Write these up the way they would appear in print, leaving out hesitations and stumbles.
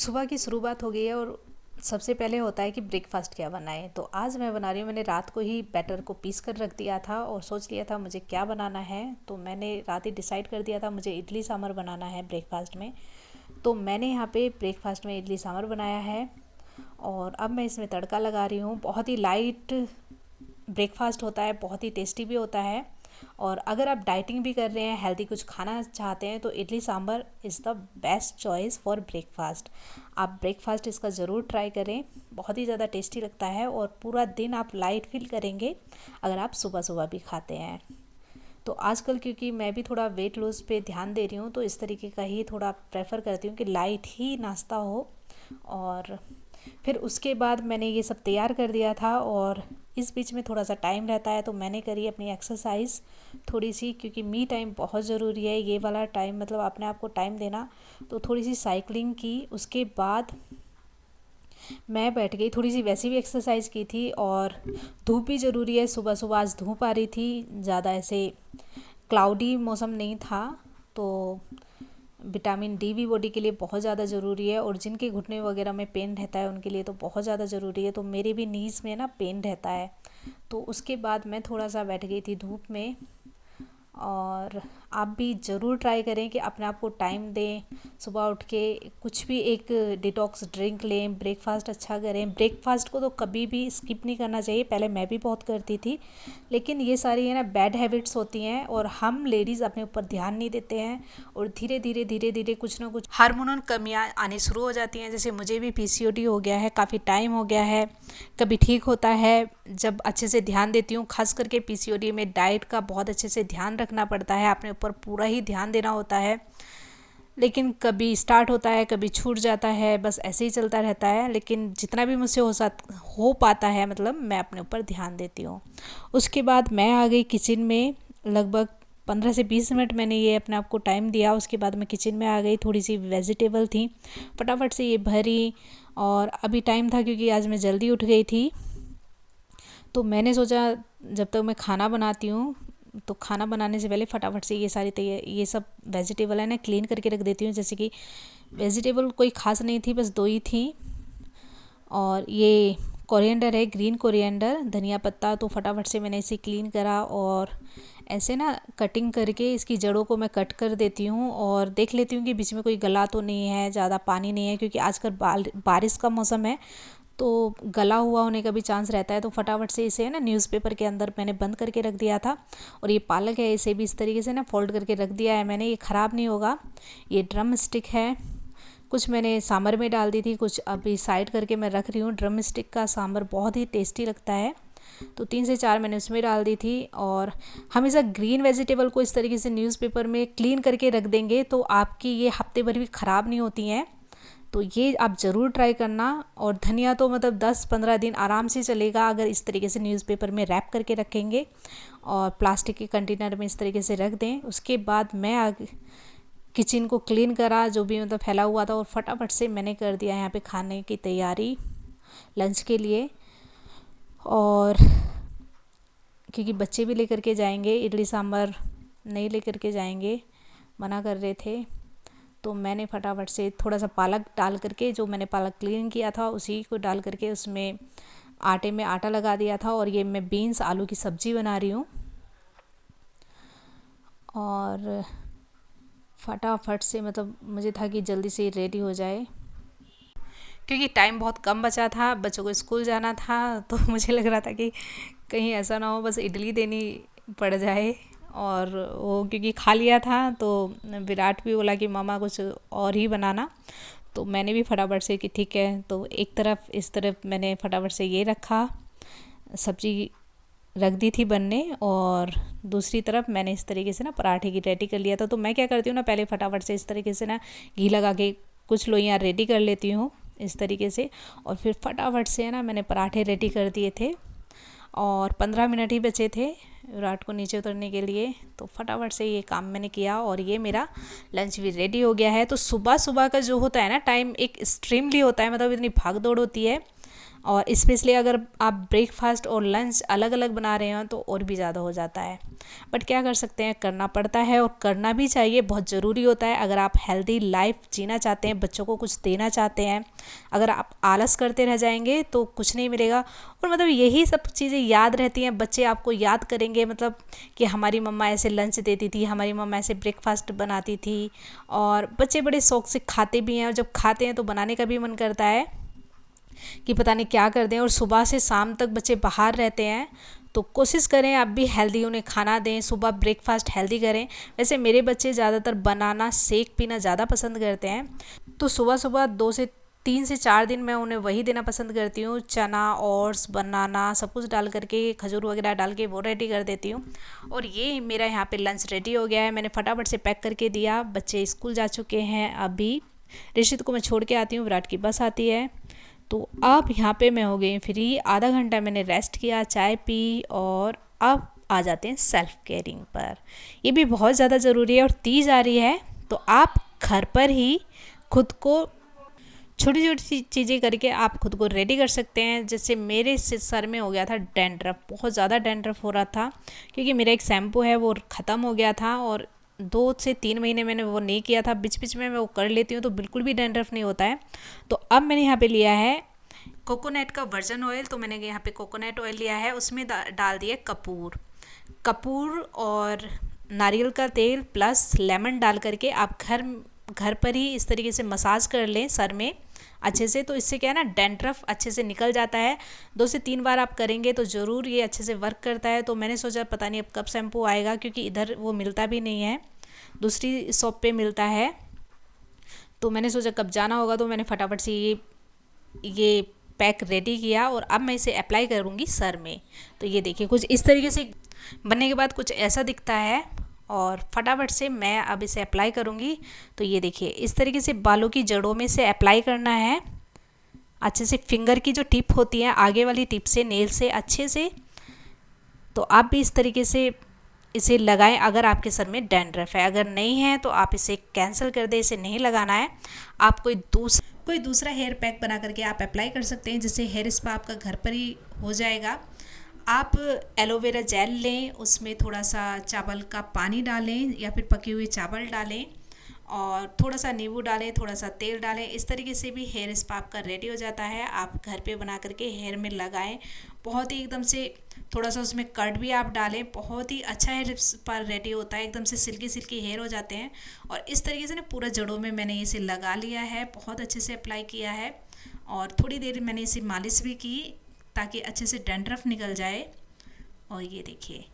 सुबह की शुरुआत हो गई है और सबसे पहले होता है कि ब्रेकफास्ट क्या बनाएं। तो आज मैं बना रही हूँ, मैंने रात को ही बैटर को पीस कर रख दिया था और सोच लिया था मुझे क्या बनाना है। तो मैंने रात ही डिसाइड कर दिया था मुझे इडली सांभर बनाना है ब्रेकफास्ट में। तो मैंने यहाँ पे ब्रेकफास्ट में इडली सांभर बनाया है और अब मैं इसमें तड़का लगा रही हूँ। बहुत ही लाइट ब्रेकफास्ट होता है, बहुत ही टेस्टी भी होता है। और अगर आप डाइटिंग भी कर रहे हैं, हेल्दी कुछ खाना चाहते हैं, तो idli sambar is the best choice for breakfast. आप ब्रेकफास्ट इसका ज़रूर ट्राई करें, बहुत ही ज़्यादा टेस्टी लगता है और पूरा दिन आप लाइट फील करेंगे अगर आप सुबह सुबह भी खाते हैं। तो आजकल क्योंकि मैं भी थोड़ा वेट लॉस पे ध्यान दे रही हूँ, तो इस तरीके का ही थोड़ा प्रेफर करती हूँ कि लाइट ही नाश्ता हो। और फिर उसके बाद मैंने ये सब तैयार कर दिया था और इस बीच में थोड़ा सा टाइम रहता है तो मैंने करी अपनी एक्सरसाइज थोड़ी सी, क्योंकि मी टाइम बहुत ज़रूरी है ये वाला टाइम, मतलब अपने आप को टाइम देना। तो थोड़ी सी साइकिलिंग की, उसके बाद मैं बैठ गई, थोड़ी सी वैसी भी एक्सरसाइज की थी। और धूप भी ज़रूरी है, सुबह सुबह आज धूप आ रही थी, ज़्यादा ऐसे क्लाउडी मौसम नहीं था। तो विटामिन डी भी बॉडी के लिए बहुत ज़्यादा ज़रूरी है और जिनके घुटने वगैरह में पेन रहता है उनके लिए तो बहुत ज़्यादा ज़रूरी है। तो मेरे भी नीज़ में ना पेन रहता है। तो उसके बाद मैं थोड़ा सा बैठ गई थी धूप में। और आप भी ज़रूर ट्राई करें कि अपने आप को टाइम दें, सुबह उठ के कुछ भी एक डिटॉक्स ड्रिंक लें, ब्रेकफास्ट अच्छा करें। ब्रेकफास्ट को तो कभी भी स्किप नहीं करना चाहिए, पहले मैं भी बहुत करती थी, लेकिन ये सारी है ना बैड हैबिट्स होती हैं और हम लेडीज़ अपने ऊपर ध्यान नहीं देते हैं और धीरे धीरे कुछ ना कुछ हार्मोनल कमियां आनी शुरू हो जाती हैं। जैसे मुझे भी पीसीओडी हो गया है, काफ़ी टाइम हो गया है, कभी ठीक होता है जब अच्छे से ध्यान देती हूँ। खास करके पीसीओडी में डाइट का बहुत अच्छे से ध्यान रखना पड़ता है, अपने ऊपर पूरा ही ध्यान देना होता है। लेकिन कभी स्टार्ट होता है, कभी छूट जाता है, बस ऐसे ही चलता रहता है। लेकिन जितना भी मुझसे हो पाता है, मतलब मैं अपने ऊपर ध्यान देती हूँ। उसके बाद मैं आ गई किचन में, लगभग 15 से 20 मिनट मैंने ये अपने आप को टाइम दिया। उसके बाद मैं किचन में आ गई, थोड़ी सी वेजिटेबल थी, फटाफट से ये भरी। और अभी टाइम था क्योंकि आज मैं जल्दी उठ गई थी, तो मैंने सोचा जब तक मैं खाना बनाती हूँ तो खाना बनाने से पहले फटाफट से ये सब वेजिटेबल है ना क्लीन करके रख देती हूँ। जैसे कि वेजिटेबल कोई खास नहीं थी, बस दो ही थी। और ये कोरिएंडर है, ग्रीन कोरिएंडर, धनिया पत्ता, तो फटाफट से मैंने इसे क्लीन करा और ऐसे ना कटिंग करके इसकी जड़ों को मैं कट कर देती हूँ और देख लेती हूँ कि बीच में कोई गला तो नहीं है, ज़्यादा पानी नहीं है, क्योंकि आजकल बारिश का मौसम है तो गला हुआ होने का भी चांस रहता है। तो फटाफट से इसे है ना न्यूज़पेपर के अंदर मैंने बंद करके रख दिया था। और ये पालक है, इसे भी इस तरीके से ना फोल्ड करके रख दिया है मैंने, ये ख़राब नहीं होगा। ये ड्रम स्टिक है, कुछ मैंने सांभर में डाल दी थी, कुछ अभी साइड करके मैं रख रही हूँ। ड्रम स्टिक का सांभर बहुत ही टेस्टी लगता है, तो 3 से 4 मैंने उसमें डाल दी थी। और हमेशा ग्रीन वेजिटेबल को इस तरीके से न्यूज़पेपर में क्लीन करके रख देंगे तो आपकी ये हफ्ते भर भी ख़राब नहीं होती हैं। तो ये आप ज़रूर ट्राई करना। और धनिया तो मतलब 10-15 दिन आराम से चलेगा अगर इस तरीके से न्यूज़पेपर में रैप करके रखेंगे और प्लास्टिक के कंटेनर में इस तरीके से रख दें। उसके बाद मैं किचन को क्लीन करा, जो भी मतलब फैला हुआ था, और फटाफट से मैंने कर दिया यहाँ पे खाने की तैयारी लंच के लिए। और क्योंकि बच्चे भी लेकर के जाएंगे, इडली सांभर नहीं लेकर के जाएंगे, मना कर रहे थे, तो मैंने फटाफट से थोड़ा सा पालक डाल करके, जो मैंने पालक क्लीन किया था उसी को डाल करके उसमें आटे में आटा लगा दिया था। और ये मैं बीन्स आलू की सब्ज़ी बना रही हूँ। और फटाफट से मतलब मुझे था कि जल्दी से रेडी हो जाए, क्योंकि टाइम बहुत कम बचा था, बच्चों को स्कूल जाना था। तो मुझे लग रहा था कि कहीं ऐसा ना हो बस इडली देनी पड़ जाए। और वो क्योंकि खा लिया था तो विराट भी बोला कि मामा कुछ और ही बनाना, तो मैंने भी फटाफट से कि ठीक है। तो एक तरफ इस तरफ मैंने फटाफट से ये रखा, सब्जी रख दी थी बनने, और दूसरी तरफ मैंने इस तरीके से ना पराठे की रेडी कर लिया था। तो मैं क्या करती हूँ ना, पहले फटाफट से इस तरीके से ना घी लगा के कुछ लोइयाँ रेडी कर लेती हूँ इस तरीके से, और फिर फटाफट से ना मैंने पराठे रेडी कर दिए थे। और 15 मिनट ही बचे थे विराट को नीचे उतरने के लिए, तो फटाफट से ये काम मैंने किया और ये मेरा लंच भी रेडी हो गया है। तो सुबह सुबह का जो होता है ना टाइम, एक एक्सट्रीमली होता है, मतलब इतनी भाग दौड़ होती है। और स्पेशली अगर आप ब्रेकफास्ट और लंच अलग अलग बना रहे हो तो और भी ज़्यादा हो जाता है। बट क्या कर सकते हैं, करना पड़ता है और करना भी चाहिए, बहुत ज़रूरी होता है। अगर आप हेल्दी लाइफ जीना चाहते हैं, बच्चों को कुछ देना चाहते हैं, अगर आप आलस करते रह जाएंगे तो कुछ नहीं मिलेगा। और मतलब यही सब चीज़ें याद रहती हैं, बच्चे आपको याद करेंगे, मतलब कि हमारी मम्मा ऐसे लंच देती थी, हमारी मम्मा ऐसे ब्रेकफास्ट बनाती थी। और बच्चे बड़े शौक से खाते भी हैं, और जब खाते हैं तो बनाने का भी मन करता है कि पता नहीं क्या कर दें। और सुबह से शाम तक बच्चे बाहर रहते हैं, तो कोशिश करें आप भी हेल्दी उन्हें खाना दें, सुबह ब्रेकफास्ट हेल्दी करें। वैसे मेरे बच्चे ज़्यादातर बनाना शेक पीना ज़्यादा पसंद करते हैं, तो सुबह सुबह 2 से 3 से 4 दिन मैं उन्हें वही देना पसंद करती हूँ। चना ओट्स बनाना सब कुछ डाल करके, खजूर वगैरह डाल के वो रेडी कर देती हूँ। और ये मेरा यहाँ पे लंच रेडी हो गया है, मैंने फटाफट से पैक करके दिया। बच्चे स्कूल जा चुके हैं, अभी ऋषित को मैं छोड़ के आती हूँ, विराट की बस आती है। तो अब यहाँ पे मैं हो गई फ्री, आधा घंटा मैंने रेस्ट किया, चाय पी, और अब आ जाते हैं सेल्फ केयरिंग पर। ये भी बहुत ज़्यादा ज़रूरी है। और तीज आ रही है, तो आप घर पर ही खुद को छोटी छोटी चीज़ें करके आप खुद को रेडी कर सकते हैं। जैसे मेरे सर में हो गया था डैंड्रफ, बहुत ज़्यादा डैंड्रफ हो रहा था, क्योंकि मेरा एक शैम्पू है वो ख़त्म हो गया था, और 2 से 3 महीने मैंने वो नहीं किया था। बीच बीच में मैं वो कर लेती हूँ तो बिल्कुल भी डैंड्रफ नहीं होता है। तो अब मैंने यहाँ पे लिया है कोकोनट का वर्जन ऑयल, तो मैंने यहाँ पे कोकोनट ऑयल लिया है, उसमें डाल दिया कपूर और नारियल का तेल प्लस लेमन डाल करके आप घर पर ही इस तरीके से मसाज कर लें सर में अच्छे से। तो इससे क्या है ना, डैंड्रफ अच्छे से निकल जाता है। 2 से 3 बार आप करेंगे तो ज़रूर ये अच्छे से वर्क करता है। तो मैंने सोचा पता नहीं अब कब शैम्पू आएगा, क्योंकि इधर वो मिलता भी नहीं है, दूसरी शॉप पे मिलता है। तो मैंने सोचा कब जाना होगा, तो मैंने फटाफट से ये पैक रेडी किया, और अब मैं इसे अप्लाई करूँगी सर में। तो ये देखिए कुछ इस तरीके से बनने के बाद कुछ ऐसा दिखता है, और फटाफट से मैं अब इसे अप्लाई करूँगी। तो ये देखिए इस तरीके से बालों की जड़ों में से अप्लाई करना है अच्छे से, फिंगर की जो टिप होती है आगे वाली टिप से, नेल से अच्छे से। तो आप भी इस तरीके से इसे लगाएं अगर आपके सर में डैंड्रफ है। अगर नहीं है तो आप इसे कैंसिल कर दें, इसे नहीं लगाना है। आप कोई दूसरा हेयर पैक बना करके आप अप्लाई कर सकते हैं, जिससे हेयर स्पा आपका घर पर ही हो जाएगा। आप एलोवेरा जेल लें, उसमें थोड़ा सा चावल का पानी डालें या फिर पके हुए चावल डालें, और थोड़ा सा नींबू डालें, थोड़ा सा तेल डालें। इस तरीके से भी हेयर स्पा आपका रेडी हो जाता है। आप घर पे बना करके हेयर में लगाएं, बहुत ही एकदम से थोड़ा सा उसमें कर्ड भी आप डालें, बहुत ही अच्छा हेयर स्पा रेडी होता है, एकदम से सिल्की सिल्की हेयर हो जाते हैं। और इस तरीके से ना पूरा जड़ों में मैंने इसे लगा लिया है, बहुत अच्छे से अप्लाई किया है, और थोड़ी देर मैंने इसे मालिश भी की ताकि अच्छे से डैंड्रफ निकल जाए। और ये देखिए,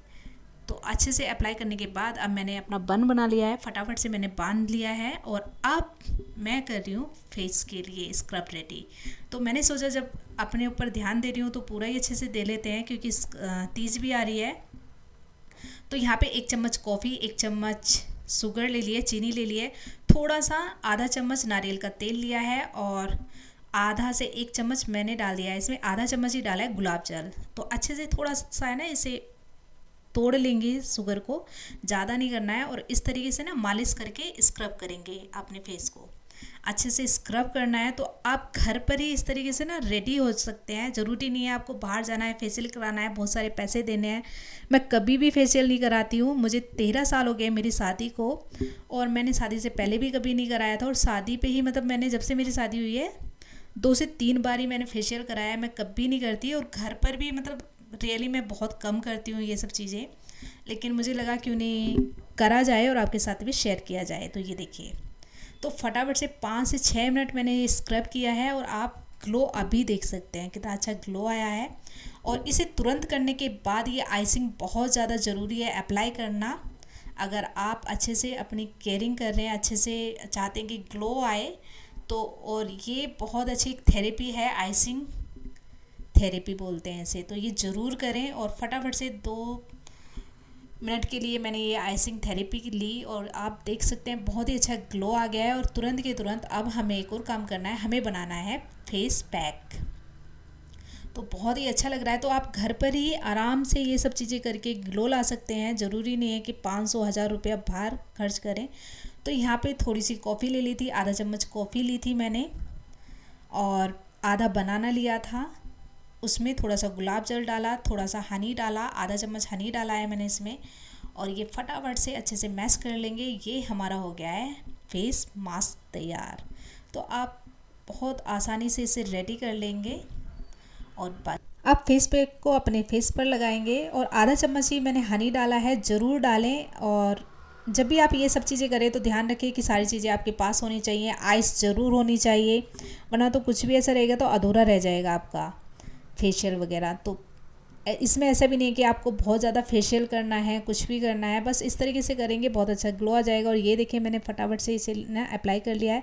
तो अच्छे से अप्लाई करने के बाद अब मैंने अपना बन बना लिया है, फटाफट से मैंने बांध लिया है, और अब मैं कर रही हूँ फेस के लिए स्क्रब रेडी। तो मैंने सोचा जब अपने ऊपर ध्यान दे रही हूँ तो पूरा ही अच्छे से दे लेते हैं, क्योंकि तीज भी आ रही है। तो यहाँ पे 1 चम्मच कॉफ़ी, 1 चम्मच शुगर ले लिए, चीनी ले लिए, थोड़ा सा आधा चम्मच नारियल का तेल लिया है, और आधा से 1 चम्मच मैंने डाल दिया है इसमें, आधा चम्मच ही डाला है गुलाब जल। तो अच्छे से थोड़ा सा है ना इसे तोड़ लेंगे, शुगर को ज़्यादा नहीं करना है, और इस तरीके से ना मालिश करके स्क्रब करेंगे अपने फेस को, अच्छे से स्क्रब करना है। तो आप घर पर ही इस तरीके से ना रेडी हो सकते हैं, ज़रूरी नहीं है आपको बाहर जाना है, फेशियल कराना है, बहुत सारे पैसे देने हैं। मैं कभी भी फेशियल नहीं कराती हूँ, मुझे 13 साल हो गए मेरी शादी को, और मैंने शादी से पहले भी कभी नहीं कराया था, और शादी पे ही मतलब मैंने जब से मेरी शादी हुई है 2 से 3 बार ही मैंने फेशियल कराया है, मैं कभी नहीं करती। और घर पर भी मतलब रियली मैं बहुत कम करती हूँ ये सब चीज़ें, लेकिन मुझे लगा क्यों नहीं करा जाए और आपके साथ भी शेयर किया जाए। तो ये देखिए, तो फटाफट से 5 से 6 मिनट मैंने स्क्रब किया है, और आप ग्लो अभी देख सकते हैं कितना अच्छा ग्लो आया है। और इसे तुरंत करने के बाद ये आइसिंग बहुत ज़्यादा ज़रूरी है अप्लाई करना, अगर आप अच्छे से अपनी केयरिंग कर रहे हैं, अच्छे से चाहते हैं कि ग्लो आए तो। और ये बहुत अच्छी थेरेपी है, आइसिंग थेरेपी बोलते हैं इसे, तो ये ज़रूर करें। और फटाफट से 2 मिनट के लिए मैंने ये आइसिंग थेरेपी ली, और आप देख सकते हैं बहुत ही अच्छा ग्लो आ गया है। और तुरंत के तुरंत अब हमें एक और काम करना है, हमें बनाना है फेस पैक। तो बहुत ही अच्छा लग रहा है। तो आप घर पर ही आराम से ये सब चीज़ें करके ग्लो ला सकते हैं, ज़रूरी नहीं है कि 500-1000 रुपया बाहर खर्च करें। तो यहाँ पे थोड़ी सी कॉफ़ी ले ली थी, आधा चम्मच कॉफ़ी ली थी मैंने, और आधा बनाना लिया था, उसमें थोड़ा सा गुलाब जल डाला, थोड़ा सा हनी डाला, आधा चम्मच हनी डाला है मैंने इसमें, और ये फटाफट से अच्छे से मैश कर लेंगे। ये हमारा हो गया है फेस मास्क तैयार। तो आप बहुत आसानी से इसे रेडी कर लेंगे और बस आप फेस पैक को अपने फेस पर लगाएंगे। और आधा चम्मच ही मैंने हनी डाला है, ज़रूर डालें। और जब भी आप ये सब चीज़ें करें तो ध्यान रखें कि सारी चीज़ें आपके पास होनी चाहिए, आइस ज़रूर होनी चाहिए, वरना तो कुछ भी ऐसा रहेगा तो अधूरा रह जाएगा आपका फेशियल वगैरह। तो इसमें ऐसा भी नहीं है कि आपको बहुत ज़्यादा फेशियल करना है, कुछ भी करना है, बस इस तरीके से करेंगे बहुत अच्छा ग्लो आ जाएगा। और ये देखिए मैंने फटाफट से इसे ना अप्लाई कर लिया है,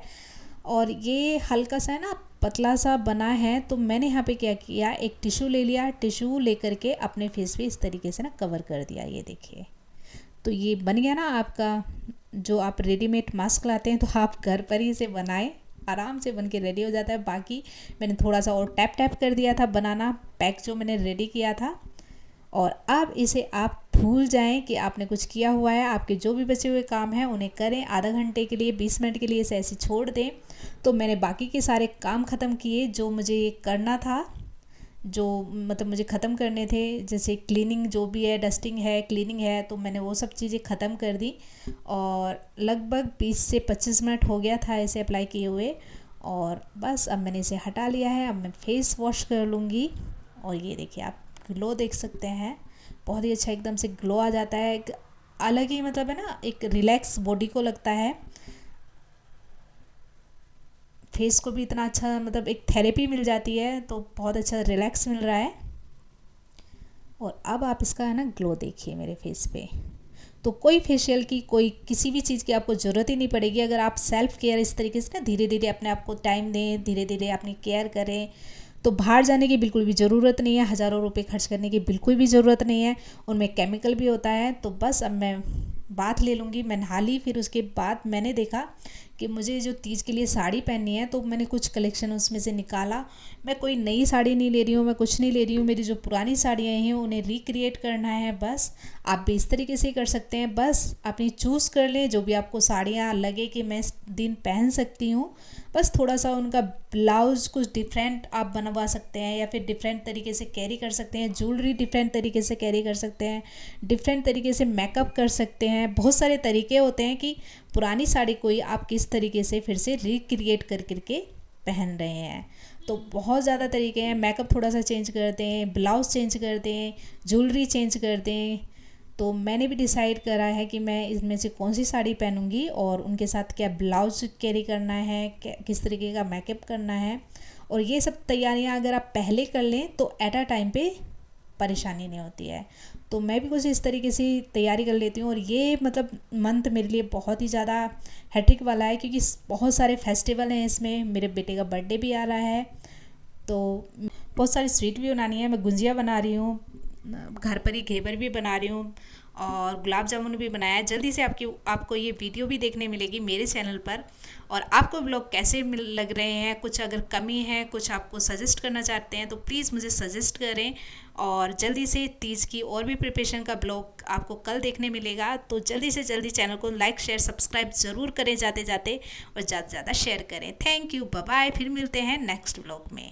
और ये हल्का सा है ना पतला सा बना है। तो मैंने यहाँ पे क्या किया, एक टिश्यू ले लिया, टिश्यू लेकर के अपने फेस पे इस तरीके से ना कवर कर दिया। ये देखिए, तो ये बन गया ना आपका जो आप रेडीमेड मास्क लाते हैं, तो आप घर पर ही इसे बनाएं, आराम से बन के रेडी हो जाता है। बाकी मैंने थोड़ा सा और टैप टैप कर दिया था बनाना पैक जो मैंने रेडी किया था। और अब इसे आप भूल जाएं कि आपने कुछ किया हुआ है, आपके जो भी बचे हुए काम हैं उन्हें करें। आधा घंटे के लिए 20 मिनट के लिए इसे ऐसे छोड़ दें। तो मैंने बाकी के सारे काम ख़त्म किए जो मुझे ये करना था, जो मतलब मुझे ख़त्म करने थे, जैसे क्लीनिंग जो भी है, डस्टिंग है, क्लीनिंग है, तो मैंने वो सब चीज़ें ख़त्म कर दी। और लगभग 20 से 25 मिनट हो गया था इसे अप्लाई किए हुए। और बस अब मैंने इसे हटा लिया है। अब मैं फेस वॉश कर लूँगी। और ये देखिए आप ग्लो देख सकते हैं, बहुत ही अच्छा एकदम से ग्लो आ जाता है। एक अलग ही मतलब है ना, एक रिलैक्स बॉडी को लगता है, फेस को भी इतना अच्छा मतलब एक थेरेपी मिल जाती है, तो बहुत अच्छा रिलैक्स मिल रहा है। और अब आप इसका है ना ग्लो देखिए मेरे फेस पे। तो कोई फेशियल की, कोई किसी भी चीज़ की आपको ज़रूरत ही नहीं पड़ेगी अगर आप सेल्फ़ केयर इस तरीके से ना धीरे धीरे अपने आप को टाइम दें, धीरे धीरे अपनी केयर करें। तो बाहर जाने की बिल्कुल भी ज़रूरत नहीं है, हज़ारों रुपए खर्च करने की बिल्कुल भी ज़रूरत नहीं है, उनमें केमिकल भी होता है। तो बस अब मैं बाथ ले लूँगी। मैं नहा ली, फिर उसके बाद मैंने देखा कि मुझे जो तीज के लिए साड़ी पहननी है, तो मैंने कुछ कलेक्शन उसमें से निकाला। मैं कोई नई साड़ी नहीं ले रही हूँ, मैं कुछ नहीं ले रही हूँ, मेरी जो पुरानी साड़ियाँ हैं उन्हें रिक्रिएट करना है बस। आप भी इस तरीके से ही कर सकते हैं, बस अपनी चूज़ कर लें जो भी आपको साड़ियाँ लगे कि मैं इस दिन पहन सकती हूँ। बस थोड़ा सा उनका ब्लाउज़ कुछ डिफरेंट आप बनवा सकते हैं, या फिर डिफरेंट तरीके से कैरी कर सकते हैं, ज्वेलरी डिफरेंट तरीके से कैरी कर सकते हैं, डिफरेंट तरीके से मेकअप कर सकते हैं। बहुत सारे तरीके होते हैं कि पुरानी साड़ी को ही आप किस तरीके से फिर से रिक्रिएट कर करके पहन रहे हैं। तो बहुत ज़्यादा तरीके हैं, मेकअप थोड़ा सा चेंज कर दें, ब्लाउज़ चेंज कर दें, ज्वेलरी चेंज कर दें। तो मैंने भी डिसाइड करा है कि मैं इसमें से कौन सी साड़ी पहनूंगी और उनके साथ क्या ब्लाउज कैरी करना है, किस तरीके का मेकअप करना है। और ये सब तैयारियां अगर आप पहले कर लें तो एट अ टाइम पे परेशानी नहीं होती है। तो मैं भी कुछ इस तरीके से तैयारी कर लेती हूँ। और ये मतलब मंथ मेरे लिए बहुत ही ज़्यादा हैट्रिक वाला है, क्योंकि बहुत सारे फेस्टिवल हैं इसमें। मेरे बेटे का बर्थडे भी आ रहा है, तो बहुत सारी स्वीट भी बनानी है। मैं गुंजिया बना रही हूँ, घर पर ही घेवर भी बना रही हूँ, और गुलाब जामुन भी बनाया है। जल्दी से आपको ये वीडियो भी देखने मिलेगी मेरे चैनल पर। और आपको ब्लॉग कैसे लग रहे हैं, कुछ अगर कमी है, कुछ आपको सजेस्ट करना चाहते हैं तो प्लीज़ मुझे सजेस्ट करें। और जल्दी से तीज की और भी प्रिपरेशन का ब्लॉग आपको कल देखने मिलेगा। तो जल्दी से जल्दी चैनल को लाइक शेयर सब्सक्राइब ज़रूर करें जाते जाते, और ज़्यादा से ज़्यादा शेयर करें। Thank you, bye bye. फिर मिलते हैं नेक्स्ट ब्लॉग में।